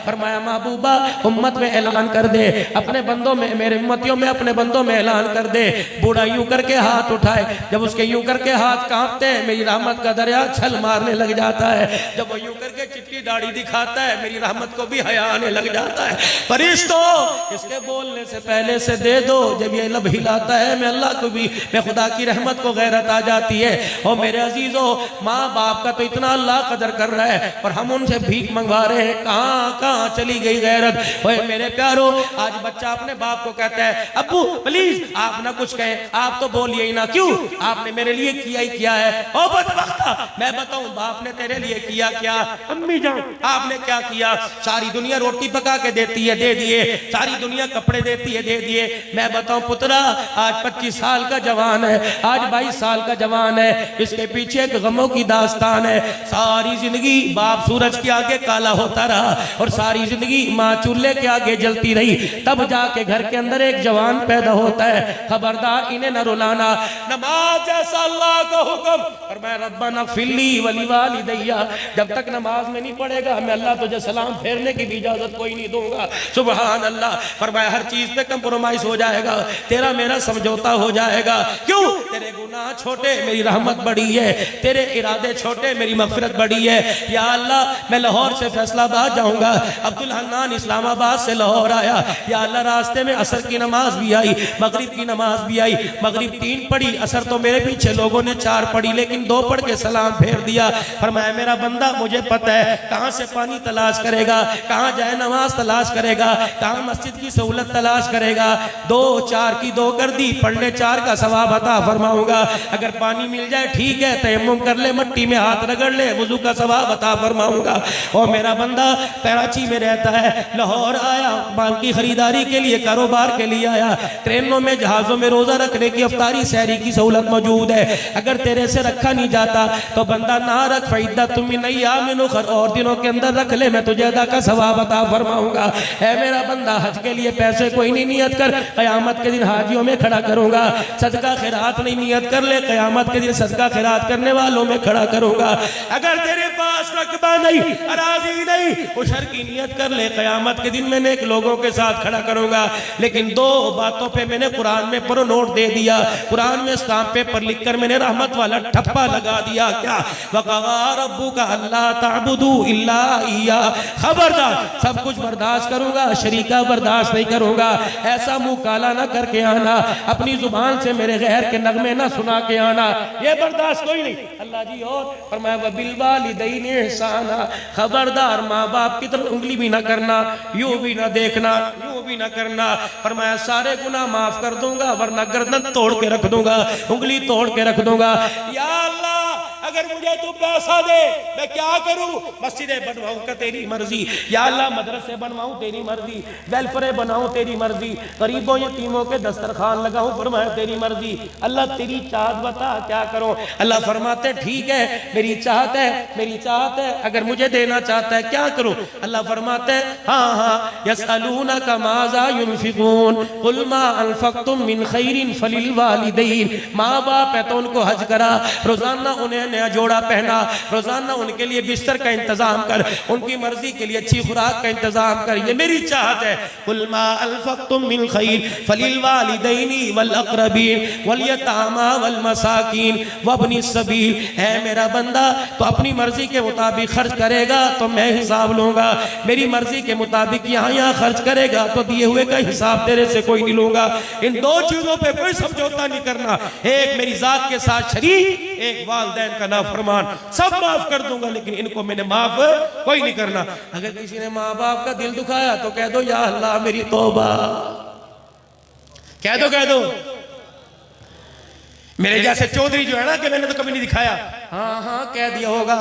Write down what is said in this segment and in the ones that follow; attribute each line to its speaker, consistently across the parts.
Speaker 1: फरमाया महबूबा उम्मत में ऐलान कर दे, अपने बंदों में, मेरे उम्मतियों में, अपने बंदों में ऐलान कर दे। बूढ़ा यूं करके हाथ उठाए, जब उसके यूं करके हाथ कांपते हैं मेरी रहमत का दरिया छल मारने लग जाता है। जब वो यूं करके चिट्टी दाढ़ी दिखाता है मेरी रहमत को भी हया आने लग जाता है। फरिश्तों इसके बोलने से पहले से दे दो, जब ये लब हिलाता है मैं अल्लाह को भी, मैं खुदा की रहमत को गैरत आ जाती है। और मेरे अजीजों, माँ बाप का तो इतना अल्लाह कदर कर रहा है और हम उनसे भीख मंगवा रहे हैं, कहाँ कहाँ चली गई गैरत। ओए मेरे प्यारो, आज बच्चा अपने बाप को कहता है अब्बू प्लीज आप ना कुछ कहे, आप तो बोलिए ही ना, क्यों आपने मेरे लिए किया ही किया है। ओ बदबख्ता, मैं बताऊं बाप ने तेरे लिए किया क्या? अम्मी जान आपने क्या किया? सारी दुनिया रोटी पका के देती है, दे दिए, सारी दुनिया कपड़े देती है, दे दिए। मैं बताऊं पुत्रा, आज 25 साल का जवान है, आज 22 साल का जवान है, इसके पीछे एक गमों की दास्तान है। सारी जिंदगी बाप सूरज के आगे काला होता रहा और सारी जिंदगी माँ चूल्हे के आगे जलती रही, तब जाके घर के अंदर एक जवान पैदा होता है। खबरदार इन्हें न रुलाना, नमाज जैसा अल्लाह का हुक्म, और मैं रब्बाना फिल्ली वली वालिदैया, जब तक नमाज में नहीं पढ़ेगा मैं अल्लाह तुझे सलाम फेरने की भी इजाजत कोई नहीं दूंगा। सुभान अल्लाह। फरमाया हर चीज पे कंप्रोमाइज हो जाएगा, तेरा मेरा समझौता हो जाएगा। क्यों? तेरे गुनाह छोटे मेरी रहमत बड़ी है, तेरे इरादे छोटे मेरी मगफिरत बड़ी है। या अल्लाह मैं लाहौर से फैसलाबाद जाऊंगा, अब्दुल हन्नान इस्लामाबाद से लाहौर आया, या अल्लाह रास्ते में असर की नमाज भी आई, मगरिब की नमाज भी आई, मगरिब 3 पढ़ी, असर तो मेरे पीछे लोगों ने 4 पढ़ी, लेकिन 2 पढ़ के सलाम फेर दिया। फरमाया मेरा बंदा मुझे पता है कहां से पानी तलाश करेगा, कहां जाए नमाज तलाश करेगा, कहां मस्जिद की सहूलत तलाश करेगा। 2 4 की 2 कर दी, पढ़ने 4 का सवाब अता फरमाऊंगा। अगर पानी मिल जाए ठीक है, तयम्मुम कर ले, मट्टी में हाथ रगड़ ले, वुजू का सवाब अता फरमाऊंगा। और मेरा बंदा कराची में रहता है, लाहौर आया माल की खरीदारी के लिए, कारोबार के लिए आया, ट्रेनों में जहाजों में रोजा रखने की अफ्तारी सहरी की सहूलत मौजूद है। अगर तेरे से रखा नहीं जाता तो बंदा ना रख, फैदा तुम नहीं आमिनो, और दिनों के अंदर रख ले, मैं तुझे अदा का सवाब अता फरमाऊंगा। है मेरा बंदा हज के लिए पैसे कोई नहीं नियत कर, कयामत के दिन हाजियों में खड़ा करूंगा। सदका खैरात नहीं नियत कर ले, कयामत के दिन सदका खैरात करने वालों में खड़ा करूंगा। अगर तेरे पास रकबा नहीं, अराजी नहीं, उशर की नियत कर ले, कयामत के दिन मैंने एक लोगों के साथ खड़ा करूंगा। लेकिन 2 बातों पे मैंने कुरान में प्रो नोट दे दिया, कुरान में स्टाम्प पेपर लिखकर मैंने रहमत वाला ठप्पा लगा दिया। क्या? वक़ज़ा रब्बुका अल्ला ताबुदू इल्ला इय्या। खबरदार, सब कुछ बर्दाश्त करूंगा, शरीका बर्दाश्त नहीं करूंगा। ऐसा मुंह काला ना करके आना, अपनी जुबान से मेरे गैर के नगमे ना सुना के आना, ये बर्दाश्त कोई नहीं। अल्लाह जी और फरमाया वबिल वालिदैनि ihसाना, खबरदार माँ बाप की तरफ उंगली भी ना करना, यूं भी ना देखना, यूं भी ना करना। फरमाया सारे गुनाह माफ कर दूंगा, वरना गर्दन तोड़ के रख दूंगा, उंगली तोड़ के रख दूंगा। या अल्लाह अगर मुझे तू पैसा दे मैं क्या करूं? मस्जिदें बनवाऊं का तेरी मर्जी, या अल्लाह मदरसे बनवाऊं तेरी मर्जी, वेलफेयर बनाऊं तेरी मर्जी, गरीबों यतीमों के दस्तरखान लगाऊं, फरमाया तेरी मर्जी। अल्लाह तेरी चाहत बता क्या करूं? अल्लाह फरमाते ठीक है मेरी चाहत है, मेरी चाहत है, अगर मुझे देना चाहता है क्या करूं? अल्लाह फरमाते हाँ हाँ यसअलूनका माज़ा युनफिकून कुल मा अनफक्तुम मिन खैरिन फलिल वालिदैन। माँ बाप है तो उनको हज करा, रोजाना उन्हें नया जोड़ा पहना, रोजाना उनके लिए बिस्तर का इंतजाम कर, उनकी मर्जी के लिए अच्छी खुराक का इंतजाम कर, ये मेरी चाहत है। कुल मा अनफक्तुम मिन खैर फलिल वालिदैनि वल अक़रबीन वल यतामा वल मसाकीन वब्नि सबील। है मेरा बंदा तो अपनी मर्जी के मुताबिक खर्च करेगा तो मैं हिसाब लूंगा, मेरी मर्जी के मुताबिक यहाँ खर्च करेगा तो दिए हुए का हिसाब तेरे से कोई नहीं लूंगा। इन 2 चीजों पे कोई समझौता नहीं करना, एक मेरी जात के साथ शरीक, एक वालिदैन का नाफरमान। सब माफ कर दूंगा लेकिन इनको मैंने माफ कोई नहीं करना। अगर किसी ने माँ बाप का दिल दुखाया तो कह दो या अल्लाह मेरी तौबा, कह दो। मेरे जैसे चौधरी जो है ना कि मैंने तो कभी नहीं दिखाया, हाँ हाँ कह दिया होगा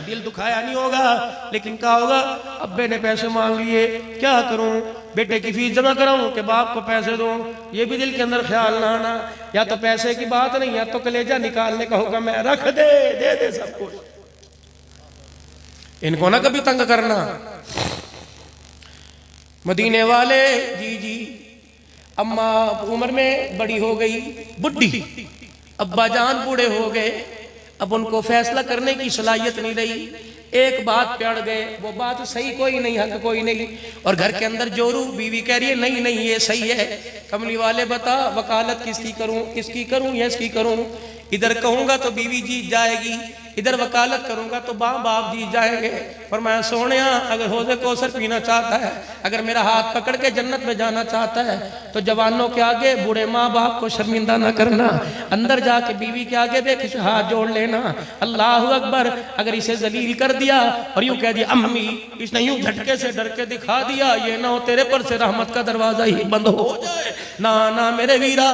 Speaker 1: दिल दुखाया नहीं होगा, लेकिन क्या होगा? अब्बे ने पैसे मांग लिए, क्या करूं? बेटे की फीस जमा कराऊं कि बाप को पैसे दूं? ये भी दिल के अंदर ख्याल ना आना। या तो पैसे की बात नहीं, या तो कलेजा निकालने का होगा, मैं रख दे सब कुछ। इनको ना कभी तंग करना। मदीने वाले जी अम्मा उम्र में बड़ी हो गई, बुढ़ी, अब्बा जान बूढ़े हो गए, अब उनको फैसला करने की सलाहियत नहीं रही। एक बात पे अड़ गए, वो बात सही कोई नहीं, हक कोई नहीं। और घर के अंदर जोरू, बीवी कह रही है नहीं नहीं ये सही है। कमली वाले बता वकालत किसकी करूं, इसकी करूं या इसकी करूं? इधर कहूंगा तो बीवी जीत जाएगी, इधर वकालत करूंगा तो बाप जीत जाएंगे। पर मैं सोनिया अगर हौज़े कौसर पीना चाहता है, अगर मेरा हाथ पकड़ के जन्नत में जाना चाहता है तो जवानों के आगे बूढ़े माँ बाप को शर्मिंदा ना करना, अंदर जाके बीवी के आगे देख हाथ जोड़ लेना, अल्लाह अकबर। अगर इसे जलील कर दिया और यूं कह दिया अम्मी, इसने यूं झटके से डर के दिखा दिया, ये ना हो तेरे पर से रहमत का दरवाजा ही बंद हो जाए। ना ना मेरे वीरा।